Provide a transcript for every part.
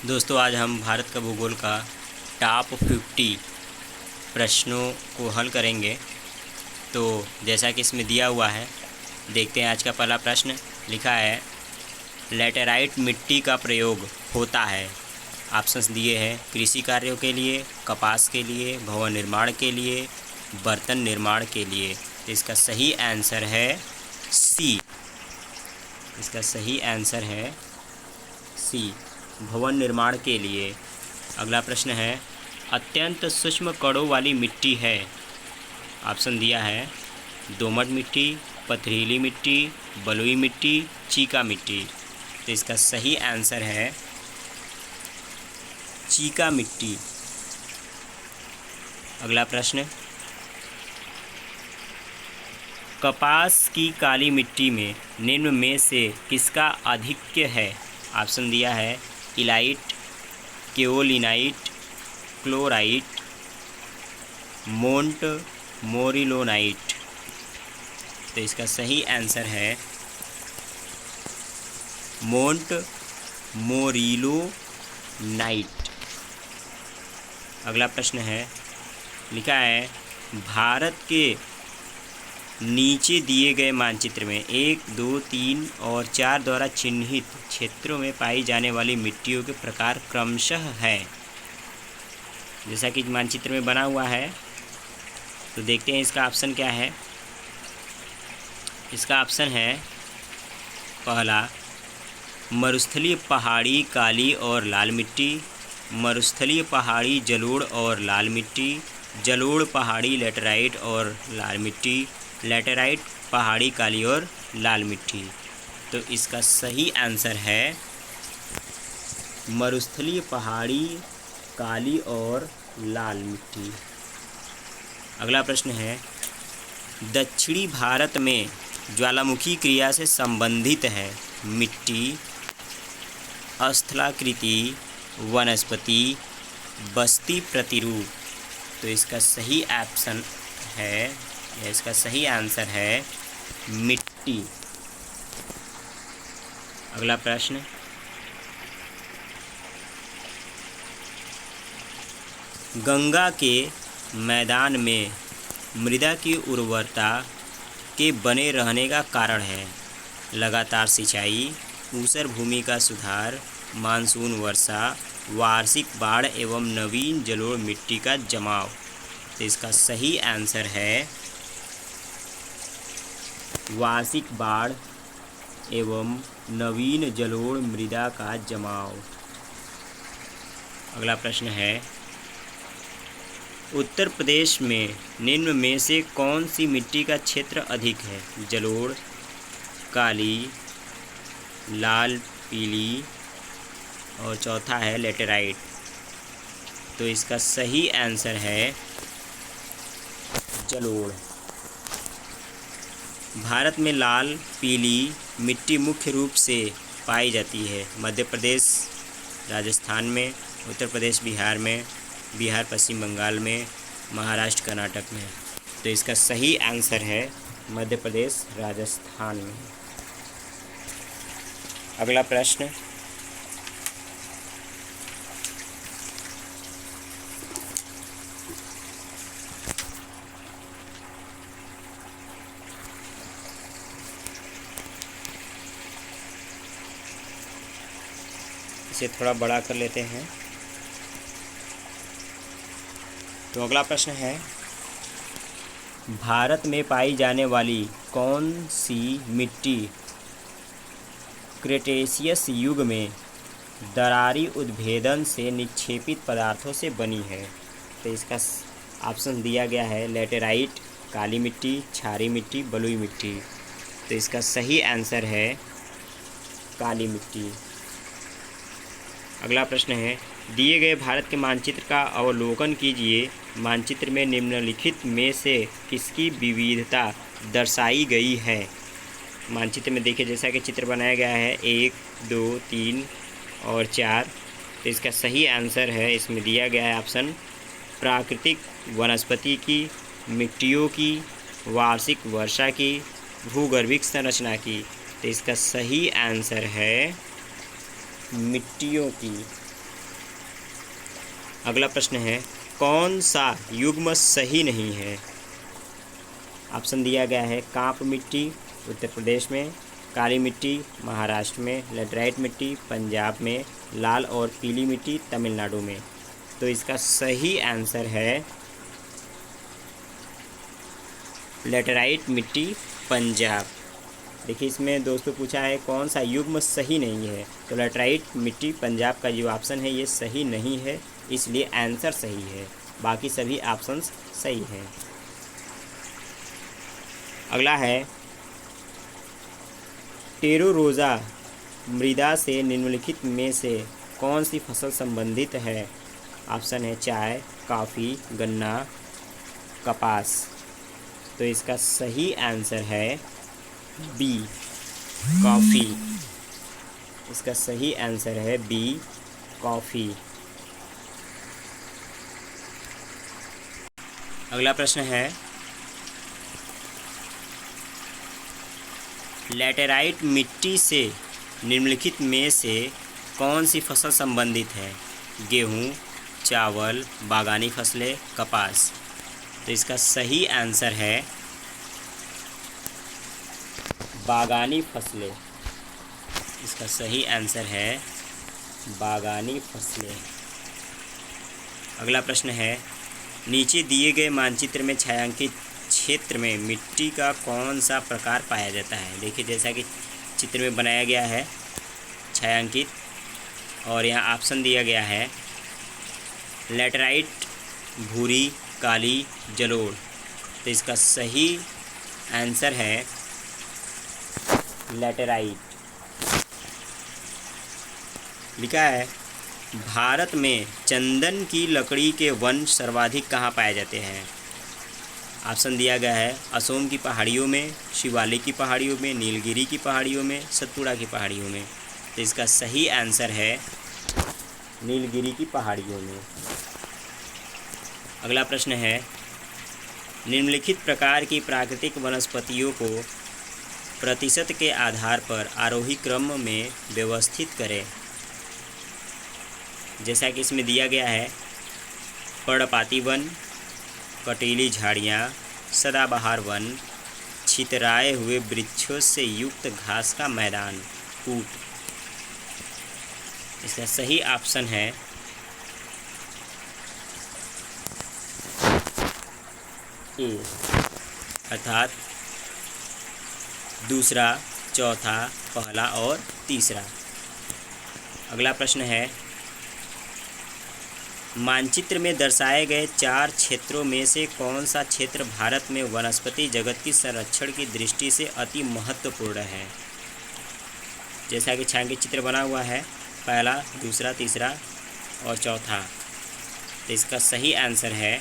दोस्तों, आज हम भारत का भूगोल का टॉप 50 प्रश्नों को हल करेंगे। तो जैसा कि इसमें दिया हुआ है, देखते हैं। आज का पहला प्रश्न लिखा है, लैटेराइट मिट्टी का प्रयोग होता है। ऑप्शंस दिए हैं, कृषि कार्यों के लिए, कपास के लिए, भवन निर्माण के लिए, बर्तन निर्माण के लिए। तो इसका सही आंसर है सी। इसका सही आंसर है सी, भवन निर्माण के लिए। अगला प्रश्न है, अत्यंत सूक्ष्म कणों वाली मिट्टी है। ऑप्शन दिया है, दोमट मिट्टी, पथरीली मिट्टी, बलुई मिट्टी, चीका मिट्टी। तो इसका सही आंसर है चीका मिट्टी। अगला प्रश्न, कपास की काली मिट्टी में निम्न में से किसका आधिक्य है। ऑप्शन दिया है, इलाइट, केओलिनाइट, क्लोराइट, मोंट मोरिलोनाइट। तो इसका सही आंसर है मोंट मोरिलोनाइट। अगला प्रश्न है, लिखा है, भारत के नीचे दिए गए मानचित्र में 1, 2, 3 और 4 द्वारा चिन्हित क्षेत्रों में पाई जाने वाली मिट्टियों के प्रकार क्रमशः है। जैसा कि मानचित्र में बना हुआ है, तो देखते हैं इसका ऑप्शन क्या है। इसका ऑप्शन है, पहला, मरुस्थलीय पहाड़ी काली और लाल मिट्टी, मरुस्थलीय पहाड़ी जलोढ़ और लाल मिट्टी, जलोढ़ पहाड़ी लैटेराइट और लाल मिट्टी, लैटेराइट पहाड़ी काली और लाल मिट्टी। तो इसका सही आंसर है मरुस्थलीय पहाड़ी काली और लाल मिट्टी। अगला प्रश्न है, दक्षिणी भारत में ज्वालामुखी क्रिया से संबंधित है मिट्टी, स्थलाकृति, वनस्पति, बस्ती प्रतिरूप। तो इसका सही ऑप्शन है, या इसका सही आंसर है मिट्टी। अगला प्रश्न, गंगा के मैदान में मृदा की उर्वरता के बने रहने का कारण है लगातार सिंचाई, ऊसर भूमि का सुधार, मानसून वर्षा, वार्षिक बाढ़ एवं नवीन जलोढ़ मिट्टी का जमाव। तो इसका सही आंसर है वार्षिक बाढ़ एवं नवीन जलोढ़ मृदा का जमाव। अगला प्रश्न है, उत्तर प्रदेश में निम्न में से कौन सी मिट्टी का क्षेत्र अधिक है। जलोढ़, काली, लाल, पीली और चौथा है लैटेराइट। तो इसका सही आंसर है जलोढ़। भारत में लाल पीली मिट्टी मुख्य रूप से पाई जाती है मध्य प्रदेश, राजस्थान में, उत्तर प्रदेश बिहार में, बिहार पश्चिम बंगाल में, महाराष्ट्र कर्नाटक में। तो इसका सही आंसर है मध्य प्रदेश, राजस्थान में। अगला प्रश्न, इसे थोड़ा बड़ा कर लेते हैं। तो अगला प्रश्न है, भारत में पाई जाने वाली कौन सी मिट्टी क्रेटेशियस युग में दरारी उद्भेदन से निक्षेपित पदार्थों से बनी है। तो इसका ऑप्शन दिया गया है, लैटेराइट, काली मिट्टी, क्षारीय मिट्टी, बलुई मिट्टी। तो इसका सही आंसर है काली मिट्टी। अगला प्रश्न है, दिए गए भारत के मानचित्र का अवलोकन कीजिए। मानचित्र में निम्नलिखित में से किसकी विविधता दर्शाई गई है। मानचित्र में देखिए, जैसा कि चित्र बनाया गया है 1, 2, 3 और 4। तो इसका सही आंसर है, इसमें दिया गया है ऑप्शन, प्राकृतिक वनस्पति की, मिट्टियों की, वार्षिक वर्षा की, भूगर्भिक संरचना की। तो इसका सही आंसर है मिट्टियों की। अगला प्रश्न है, कौन सा युग्म सही नहीं है? ऑप्शन दिया गया है कांप मिट्टी उत्तर प्रदेश में, काली मिट्टी महाराष्ट्र में, लेटराइट मिट्टी पंजाब में, लाल और पीली मिट्टी तमिलनाडु में। तो इसका सही आंसर है लेटराइट मिट्टी पंजाब। देखिए इसमें दोस्तों पूछा है कौन सा युग्म सही नहीं है, तो लेटराइट मिट्टी पंजाब का जो ऑप्शन है ये सही नहीं है, इसलिए आंसर सही है, बाकी सभी ऑप्शंस सही हैं। अगला है, टेरोरोजा मृदा से निम्नलिखित में से कौन सी फसल संबंधित है? ऑप्शन है चाय, कॉफ़ी, गन्ना, कपास। तो इसका सही आंसर है बी, कॉफ़ी। इसका सही आंसर है बी, कॉफ़ी। अगला प्रश्न है, लैटेराइट मिट्टी से निम्नलिखित में से कौन सी फसल संबंधित है? गेहूँ, चावल, बागानी फसलें, कपास। तो इसका सही आंसर है बागानी फसलें। इसका सही आंसर है बागानी फसलें। अगला प्रश्न है, नीचे दिए गए मानचित्र में छायांकित क्षेत्र में मिट्टी का कौन सा प्रकार पाया जाता है? देखिए जैसा कि चित्र में बनाया गया है छायांकित, और यहाँ ऑप्शन दिया गया है लैटेराइट, भूरी, काली, जलोढ़। तो इसका सही आंसर है लैटेराइट। लिखा है, भारत में चंदन की लकड़ी के वन सर्वाधिक कहाँ पाए जाते हैं? ऑप्शन दिया गया है असोम की पहाड़ियों में, शिवालिक की पहाड़ियों में, नीलगिरी की पहाड़ियों में, सतपुड़ा की पहाड़ियों में। तो इसका सही आंसर है नीलगिरी की पहाड़ियों में। अगला प्रश्न है, निम्नलिखित प्रकार की प्राकृतिक वनस्पतियों को प्रतिशत के आधार पर आरोही क्रम में व्यवस्थित करें। जैसा कि इसमें दिया गया है पर्णपाती वन, कटीली झाड़ियाँ, सदाबहार वन, छितराए हुए वृक्षों से युक्त घास का मैदान, कूट। इसका सही ऑप्शन है ए, अर्थात दूसरा, चौथा, पहला और तीसरा। अगला प्रश्न है, मानचित्र में दर्शाए गए 4 क्षेत्रों में से कौन सा क्षेत्र भारत में वनस्पति जगत की संरक्षण की दृष्टि से अति महत्वपूर्ण है? जैसा कि छायांकित चित्र बना हुआ है, पहला, दूसरा, तीसरा और चौथा। तो इसका सही आंसर है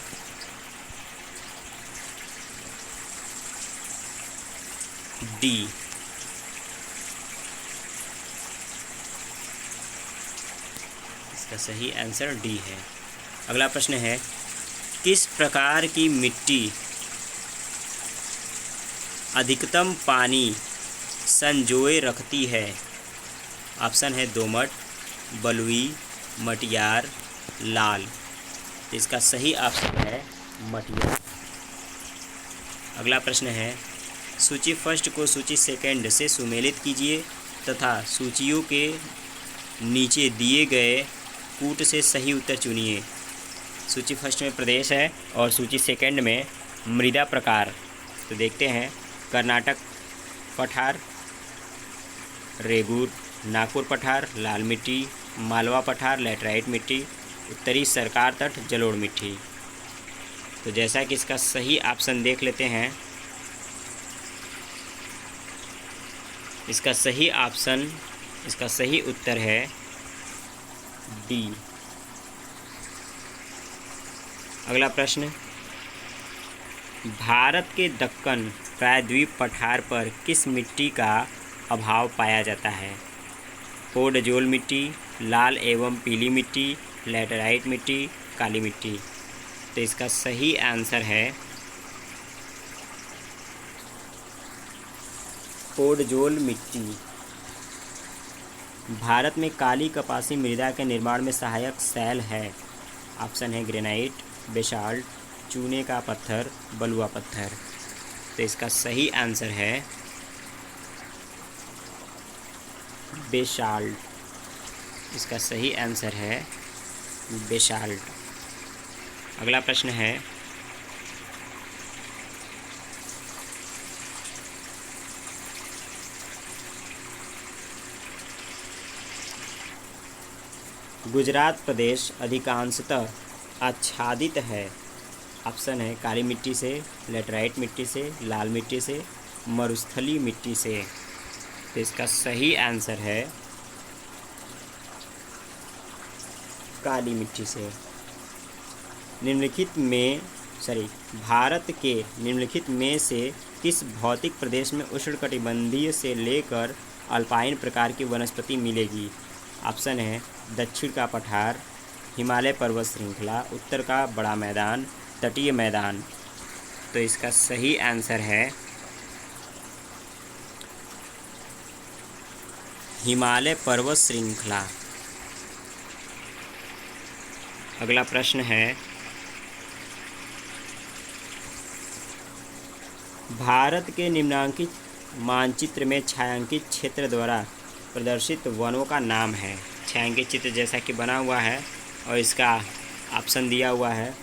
डी। इसका सही आंसर डी है। अगला प्रश्न है, किस प्रकार की मिट्टी अधिकतम पानी संजोए रखती है? ऑप्शन है दोमट, बलुई, मटियार, लाल। तो इसका सही ऑप्शन है मटियार। अगला प्रश्न है, सूची फर्स्ट को सूची सेकंड से सुमेलित कीजिए तथा सूचियों के नीचे दिए गए कूट से सही उत्तर चुनिए। सूची फर्स्ट में प्रदेश है और सूची सेकंड में मृदा प्रकार। तो देखते हैं, कर्नाटक पठार, रेगूर, नागपुर पठार, लाल मिट्टी, मालवा पठार, लैटेराइट मिट्टी, उत्तरी सरकार तट, जलोढ़ मिट्टी। तो जैसा कि इसका सही ऑप्शन देख लेते हैं, इसका सही उत्तर है डी। अगला प्रश्न, भारत के दक्कन प्रायद्वीप पठार पर किस मिट्टी का अभाव पाया जाता है? पोडजोल मिट्टी, लाल एवं पीली मिट्टी, लैटेराइट मिट्टी, काली मिट्टी। तो इसका सही आंसर है पोडजोल मिट्टी। भारत में काली कपासी मृदा के निर्माण में सहायक शैल है। ऑप्शन है ग्रेनाइट, बेसाल्ट, चूने का पत्थर, बलुआ पत्थर। तो इसका सही आंसर है बेसाल्ट। इसका सही आंसर है बेसाल्ट। अगला प्रश्न है गुजरात प्रदेश अधिकांशतः आच्छादित है। ऑप्शन है काली मिट्टी से, लेटराइट मिट्टी से, लाल मिट्टी से, मरुस्थली मिट्टी से। तो इसका सही आंसर है काली मिट्टी से। भारत के निम्नलिखित में से किस भौतिक प्रदेश में उष्णकटिबंधीय से लेकर अल्पाइन प्रकार की वनस्पति मिलेगी? ऑप्शन है दक्षिण का पठार, हिमालय पर्वत श्रृंखला, उत्तर का बड़ा मैदान, तटीय मैदान। तो इसका सही आंसर है हिमालय पर्वत श्रृंखला। अगला प्रश्न है भारत के निम्नांकित मानचित्र में छायांकित क्षेत्र द्वारा प्रदर्शित वनों का नाम है। छायांकित चित्र जैसा कि बना हुआ है और इसका ऑप्शन दिया हुआ है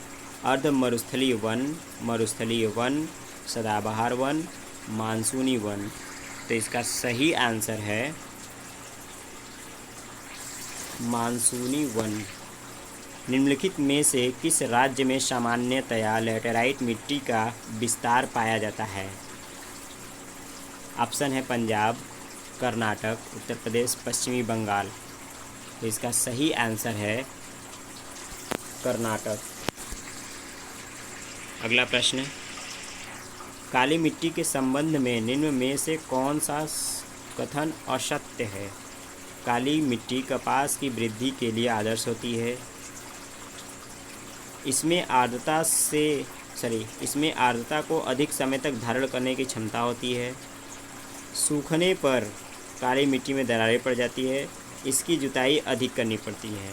अर्ध मरुस्थलीय वन, मरुस्थलीय वन, सदाबहार वन, मानसूनी वन। तो इसका सही आंसर है मानसूनी वन। निम्नलिखित में से किस राज्य में सामान्यतया लैटेराइट मिट्टी का विस्तार पाया जाता है? ऑप्शन है पंजाब, कर्नाटक, उत्तर प्रदेश, पश्चिमी बंगाल। तो इसका सही आंसर है कर्नाटक। अगला प्रश्न, काली मिट्टी के संबंध में निम्न में से कौन सा कथन असत्य है? काली मिट्टी कपास की वृद्धि के लिए आदर्श होती है। इसमें आर्द्रता को अधिक समय तक धारण करने की क्षमता होती है। सूखने पर काली मिट्टी में दरारें पड़ जाती है। इसकी जुताई अधिक करनी पड़ती है।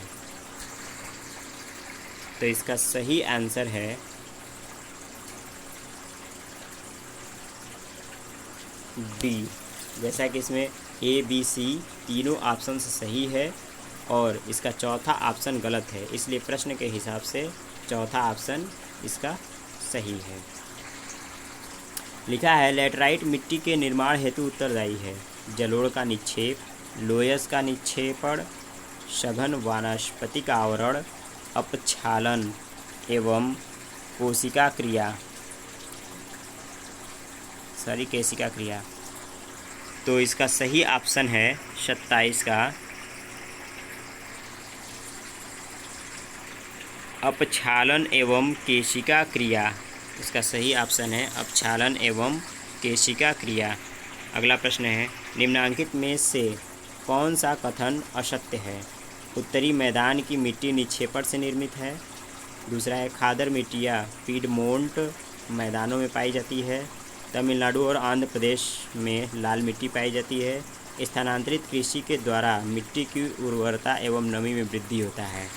तो इसका सही आंसर है डी। जैसा कि इसमें ए, बी, सी तीनों ऑप्शन सही है और इसका चौथा ऑप्शन गलत है, इसलिए प्रश्न के हिसाब से चौथा ऑप्शन इसका सही है। लिखा है लैटराइट मिट्टी के निर्माण हेतु उत्तरदायी है जलोढ़ का निक्षेप, लोयस का निक्षेपण, सघन वानस्पति का आवरण, अपक्षालन एवं केशिका क्रिया। तो इसका सही ऑप्शन है 27 का अपक्षालन एवं केशिका क्रिया। इसका सही ऑप्शन है अपक्षालन एवं केशिका क्रिया। अगला प्रश्न है निम्नांकित में से कौन सा कथन असत्य है? उत्तरी मैदान की मिट्टी निक्षेपण से निर्मित है। दूसरा है खादर मिट्टियाँ पीडमोंट मैदानों में पाई जाती है। तमिलनाडु और आंध्र प्रदेश में लाल मिट्टी पाई जाती है। स्थानांतरित कृषि के द्वारा मिट्टी की उर्वरता एवं नमी में वृद्धि होता है।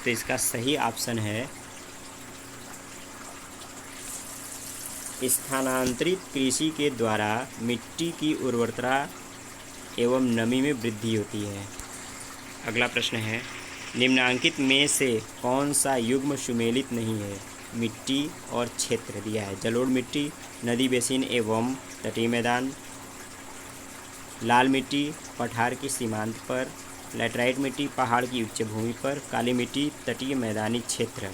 तो इसका सही ऑप्शन है स्थानांतरित कृषि के द्वारा मिट्टी की उर्वरता एवं नमी में वृद्धि होती है। अगला प्रश्न है निम्नांकित में से कौन सा युग्म सुमेलित नहीं है? मिट्टी और क्षेत्र दिया है जलोढ़ मिट्टी नदी बेसिन एवं तटीय मैदान, लाल मिट्टी पठार की सीमांत पर, लैटराइट मिट्टी पहाड़ की उच्च भूमि पर, काली मिट्टी तटीय मैदानी क्षेत्र।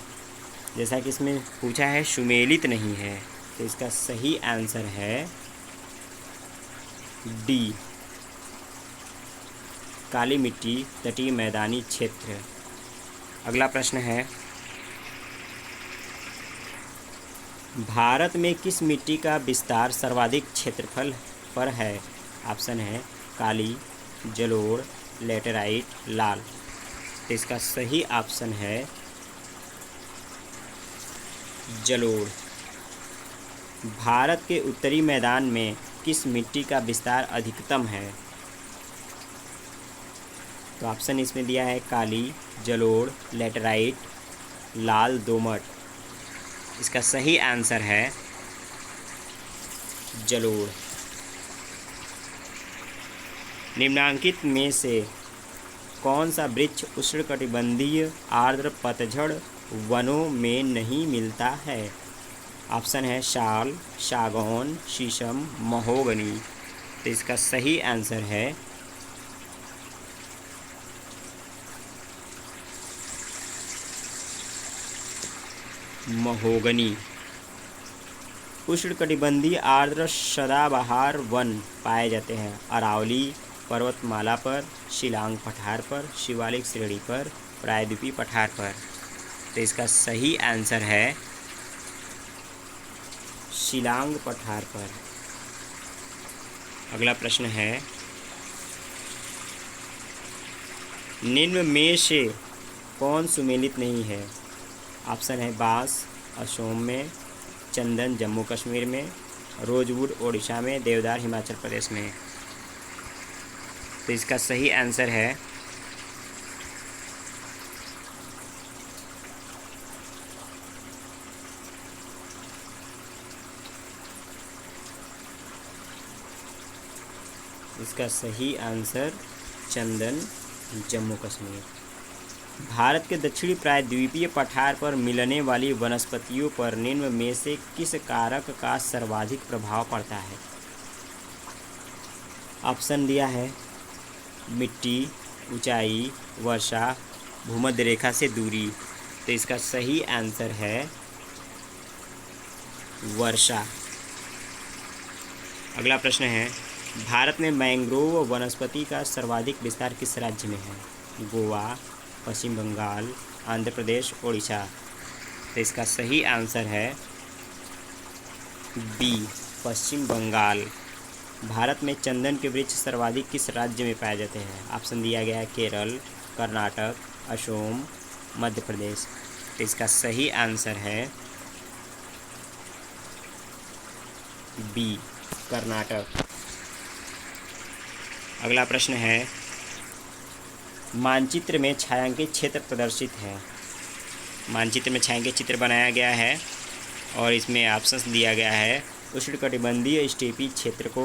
जैसा कि इसमें पूछा है सुमेलित नहीं है, तो इसका सही आंसर है डी काली मिट्टी तटीय मैदानी क्षेत्र। अगला प्रश्न है भारत में किस मिट्टी का विस्तार सर्वाधिक क्षेत्रफल पर है? ऑप्शन है काली, जलोढ़, लैटेराइट, लाल। तो इसका सही ऑप्शन है जलोढ़। भारत के उत्तरी मैदान में किस मिट्टी का विस्तार अधिकतम है? तो ऑप्शन इसमें दिया है काली, जलोढ़, लैटेराइट, लाल दोमट। इसका सही आंसर है जलोढ़। निम्नांकित में से कौन सा वृक्ष उष्णकटिबंधीय आर्द्र पतझड़ वनों में नहीं मिलता है? ऑप्शन है साल, सागौन, शीशम, महोगनी। तो इसका सही आंसर है महोगनी। उष्णकटिबंधीय आर्द्र सदाबहार वन पाए जाते हैं अरावली पर्वतमाला पर, शिलांग पठार पर, शिवालिक श्रेणी पर, प्रायद्वीपीय पठार पर। तो इसका सही आंसर है शिलांग पठार पर। अगला प्रश्न है, निम्न में से कौन सुमेलित नहीं है? ऑप्शन है बांस असम में, चंदन जम्मू कश्मीर में, रोजवुड ओडिशा में, देवदार हिमाचल प्रदेश में। तो इसका सही आंसर है चंदन जम्मू कश्मीर। भारत के दक्षिणी प्रायद्वीपीय पठार पर मिलने वाली वनस्पतियों पर निम्न में से किस कारक का सर्वाधिक प्रभाव पड़ता है? ऑप्शन दिया है मिट्टी, ऊंचाई, वर्षा, भूमध्य रेखा से दूरी। तो इसका सही आंसर है वर्षा। अगला प्रश्न है, भारत में मैंग्रोव वनस्पति का सर्वाधिक विस्तार किस राज्य में है? गोवा, पश्चिम बंगाल, आंध्र प्रदेश, ओडिशा। तो इसका सही आंसर है बी, पश्चिम बंगाल। भारत में चंदन के वृक्ष सर्वाधिक किस राज्य में पाए जाते हैं? ऑप्शन दिया गया है केरल, कर्नाटक, असम, मध्य प्रदेश। तो इसका सही आंसर है बी, कर्नाटक। अगला प्रश्न है, मानचित्र में छायांकित क्षेत्र प्रदर्शित है। मानचित्र में छायांकित चित्र बनाया गया है और इसमें ऑप्शंस दिया गया है उष्णकटिबंधीय स्टेपी क्षेत्र को,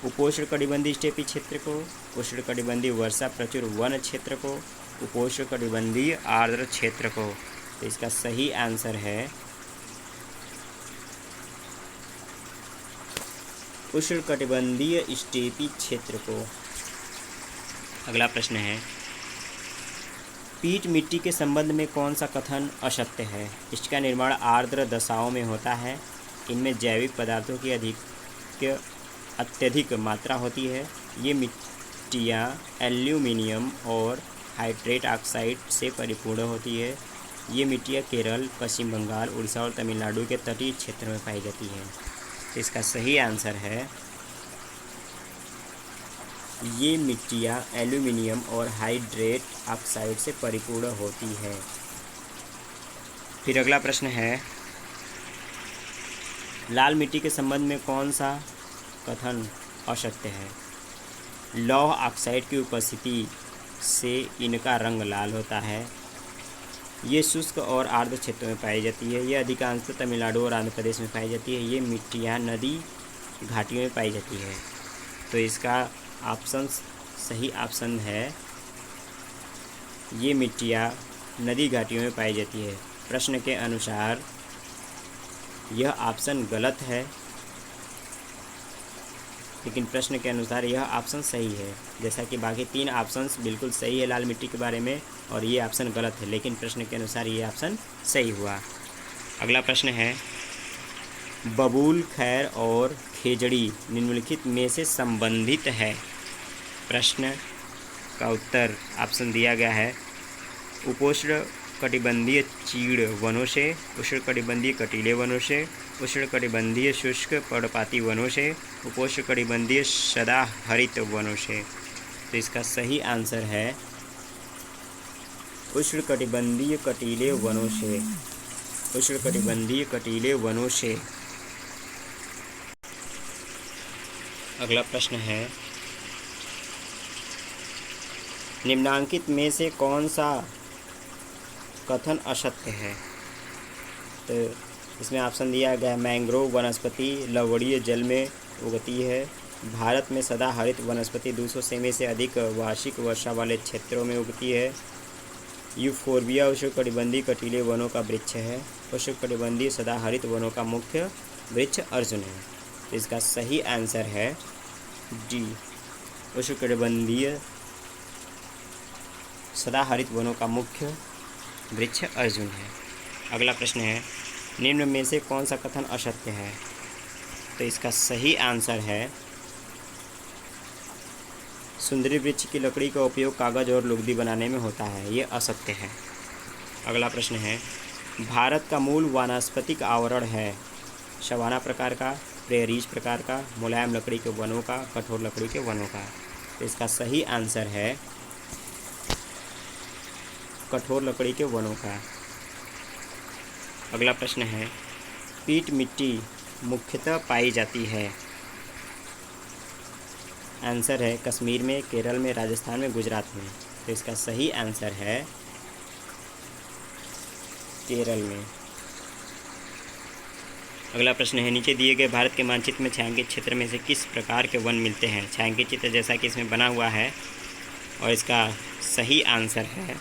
उपोष्णकटिबंधीय स्टेपी क्षेत्र को, उष्णकटिबंधीय वर्षा प्रचुर वन क्षेत्र को, उपोष्णकटिबंधीय आर्द्र क्षेत्र को। तो इसका सही आंसर है उष्णकटिबंधीय स्टेपी क्षेत्र को। अगला प्रश्न है, पीट मिट्टी के संबंध में कौन सा कथन असत्य है? इसका निर्माण आर्द्र दशाओं में होता है, इनमें जैविक पदार्थों की अत्यधिक मात्रा होती है, ये मिट्टियाँ एल्यूमिनियम और हाइड्रेट ऑक्साइड से परिपूर्ण होती है, ये मिट्टियाँ केरल, पश्चिम बंगाल, उड़ीसा और तमिलनाडु के तटीय क्षेत्र में पाई जाती हैं। इसका सही आंसर है ये मिट्टियाँ एल्यूमिनियम और हाइड्रेट ऑक्साइड से परिपूर्ण होती है। फिर अगला प्रश्न है, लाल मिट्टी के संबंध में कौन सा कथन असत्य है? लौह ऑक्साइड की उपस्थिति से इनका रंग लाल होता है, ये शुष्क और आर्द्र क्षेत्रों में पाई जाती है, ये अधिकांशतः तमिलनाडु और आंध्र प्रदेश में पाई जाती है, ये मिट्टियाँ नदी घाटियों में पाई जाती है। तो इसका ऑप्शन सही ऑप्शन है ये मिट्टियाँ नदी घाटियों में पाई जाती है। प्रश्न के अनुसार यह ऑप्शन गलत है, लेकिन प्रश्न के अनुसार यह ऑप्शन सही है। जैसा कि बाकी तीन ऑप्शंस बिल्कुल सही है लाल मिट्टी के बारे में और ये ऑप्शन गलत है, लेकिन प्रश्न के अनुसार ये ऑप्शन सही हुआ। अगला प्रश्न है, बबूल, खैर और खेजड़ी निम्नलिखित में से संबंधित है। प्रश्न का उत्तर ऑप्शन दिया गया है उपोष्ण कटिबंधीय चीड़ वनों से, उष्णकटिबंधीय कटीले वनों से, उष्णकटिबंधीय शुष्क पर्णपाती वनों से, उपोष्णकटिबंधीय सदाहरित वनों से। तो इसका सही आंसर है उष्णकटिबंधीय कटीले वनों से, उष्णकटिबंधीय कटीले वनों से। अगला प्रश्न है, निम्नांकित में से कौन सा कथन असत्य है? तो इसमें ऑप्शन दिया गया है, मैंग्रोव वनस्पति लवणीय जल में उगती है, भारत में सदाहरित वनस्पति 200 सेमी से अधिक वार्षिक वर्षा वाले क्षेत्रों में उगती है, यूफोर्बिया उष्णकटिबंधीय कटीले वनों का वृक्ष है, उष्णकटिबंधीय सदाहरित वनों का मुख्य वृक्ष अर्जुन है। तो इसका सही आंसर है डी, उष्णकटिबंधीय सदाहरित वनों का मुख्य वृक्ष अर्जुन है। अगला प्रश्न है, निम्न में से कौन सा कथन असत्य है? तो इसका सही आंसर है, सुंदरी वृक्ष की लकड़ी का उपयोग कागज और लुगदी बनाने में होता है, ये असत्य है। अगला प्रश्न है, भारत का मूल वानस्पतिक आवरण है सवाना प्रकार का, प्रेरीज प्रकार का, मुलायम लकड़ी के वनों का, कठोर लकड़ी के वनों का। तो इसका सही आंसर है कठोर लकड़ी के वनों का। अगला प्रश्न है, पीट मिट्टी मुख्यतः पाई जाती है? आंसर है कश्मीर में, केरल में, राजस्थान में, गुजरात में। तो इसका सही आंसर है केरल में। अगला प्रश्न है, नीचे दिए गए भारत के मानचित्र में छायांकित क्षेत्र में से किस प्रकार के वन मिलते हैं? छायांकित चित्र जैसा कि इसमें बना हुआ है, और इसका सही आंसर है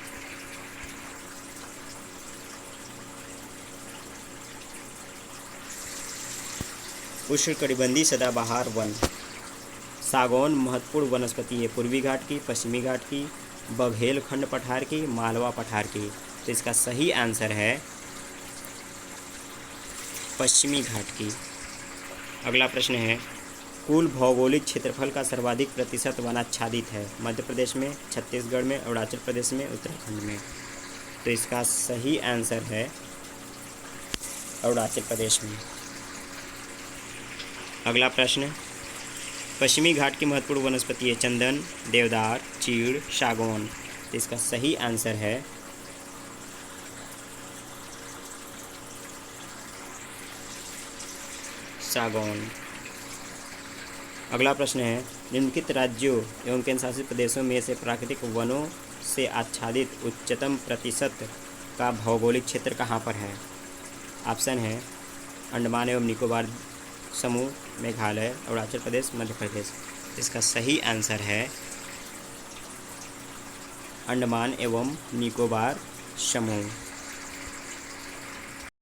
उष्णकटिबंधीय सदाबहार वन। सागौन महत्वपूर्ण वनस्पति है पूर्वी घाट की, पश्चिमी घाट की, बघेलखंड पठार की, मालवा पठार की। तो इसका सही आंसर है पश्चिमी घाट की। अगला प्रश्न है, कुल भौगोलिक क्षेत्रफल का सर्वाधिक प्रतिशत वनाच्छादित है? मध्य प्रदेश में, छत्तीसगढ़ में, अरुणाचल प्रदेश में, उत्तराखंड में। तो इसका सही आंसर है अरुणाचल प्रदेश में। अगला प्रश्न, पश्चिमी घाट की महत्वपूर्ण वनस्पति है चंदन, देवदार, चीड़, सागौन। तो इसका सही आंसर है सागौन। अगला प्रश्न है, निम्नलिखित राज्यों एवं केंद्र शासित प्रदेशों में से प्राकृतिक वनों से आच्छादित उच्चतम प्रतिशत का भौगोलिक क्षेत्र कहाँ पर है? ऑप्शन है अंडमान एवं निकोबार समूह, मेघालय, अरुणाचल प्रदेश, मध्य प्रदेश। इसका सही आंसर है अंडमान एवं निकोबार समूह।